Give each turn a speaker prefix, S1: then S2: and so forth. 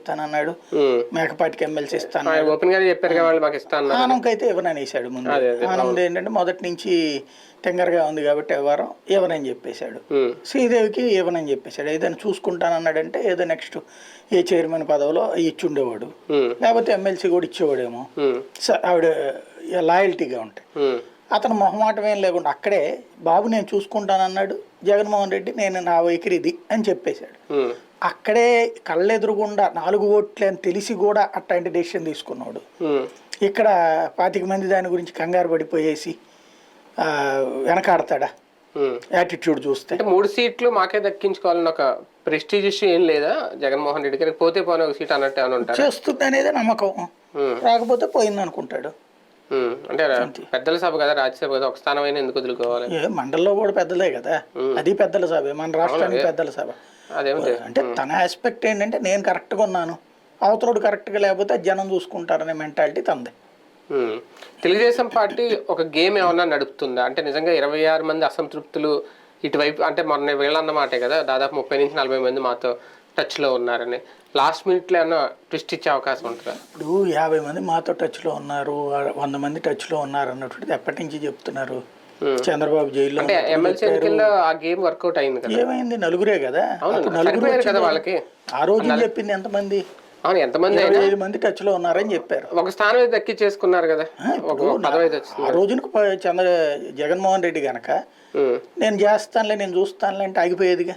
S1: ఇస్తానన్నాడు, మేకపాటికి ఎమ్మెల్సీ ఇస్తాను,
S2: ఓపెన్ గా చెప్పారు వాళ్ళు మాకు ఇస్తాను.
S1: ఆనంకైతే ఇవ్వననేసాడు ముందు. ఆనంద్ ఏంటంటే మొదటి నుంచి తెంగరగా ఉంది కాబట్టి ఎవరు ఇవ్వనని చెప్పేశాడు. శ్రీదేవికి ఇవ్వనని చెప్పేశాడు. ఏదైనా చూసుకుంటానన్నాడంటే ఏదో నెక్స్ట్ ఏ చైర్మన్ పదవిలో ఇచ్చుండేవాడు, లేకపోతే ఎమ్మెల్సీ కూడా ఇచ్చేవాడేమో. ఆవిడ లాయల్టీగా ఉంటాయి. అతను మొహమాటం ఏం లేకుండా అక్కడే బాబు నేను చూసుకుంటానన్నాడు, జగన్మోహన్ రెడ్డి నేను నా వైఖరి ఇది అని చెప్పేశాడు. అక్కడే కళ్ళెదురుగుండా 4 ఓట్లే అని తెలిసి కూడా అట్లాంటి డెసిషన్ తీసుకున్నాడు. ఇక్కడ 25 మంది దాని గురించి కంగారు పడిపోయేసి వెనకాడతాడా యాటిట్యూడ్ చూస్తే?
S2: 3 సీట్లు మాకే దక్కించుకోవాలని ఒక ప్రెస్టీజ్ ఇష్యూ ఏం లేదా జగన్మోహన్ రెడ్డి గారికి? పోతే పోనీ ఒక సీట్ అన్నట్టు ఏమైనా ఉంటారు?
S1: చేస్తుంది అనేది నమ్మకం, రాకపోతే పోయింది అనుకుంటాడు.
S2: అంటే పెద్దల సభ కదా, రాజ్యసభ కదా, ఒక స్థానం అయినా ఎందుకు వదులుకోవాలి?
S1: మండలిలో కూడా పెద్దలే కదా, అది పెద్దల సభ, మన రాష్ట్రానికి పెద్దల సభ. అంటే తన ఆస్పెక్ట్ ఏంటంటే నేను కరెక్ట్గా ఉన్నాను, అవతలోడు కరెక్ట్గా లేకపోతే జనం చూసుకుంటారనే మెంటాలిటీ తంది.
S2: తెలుగుదేశం పార్టీ ఒక గేమ్ ఏమన్నా నడుపుతుందా? అంటే నిజంగా 26 మంది అసంతృప్తులు ఇటువైపు, అంటే మొన్న వీళ్ళన్నమాటే కదా, దాదాపు 30 నుంచి 40 మంది మాతో టచ్లో ఉన్నారని, లాస్ట్ మినిట్లో ఏమన్నా ట్విస్ట్ ఇచ్చే అవకాశం ఉంటుందా?
S1: ఇప్పుడు 50 మంది మాతో టచ్లో ఉన్నారు, 100 మంది టచ్లో ఉన్నారు అన్నట్టు ఎప్పటి నుంచి చెప్తున్నారు. చంద్రబాబు జైల్లో
S2: ఎమ్మెల్సీ ఎన్నికల్లో ఆ గేమ్ వర్కౌట్ అయింది కదా.
S1: ఏమైంది? నలుగురే కదా,
S2: కదా వాళ్ళకి.
S1: ఆ రోజు చెప్పింది ఎంతమంది?
S2: ఎంతమంది?
S1: 25 మంది టచ్ లో ఉన్నారని చెప్పారు.
S2: ఒక స్థానం అయితే దక్కి చేసుకున్నారు కదా,
S1: ఆ రోజున జగన్మోహన్ రెడ్డి గనక నేను చేస్తానులే నేను చూస్తానులే అంటే ఆగిపోయేదిగా.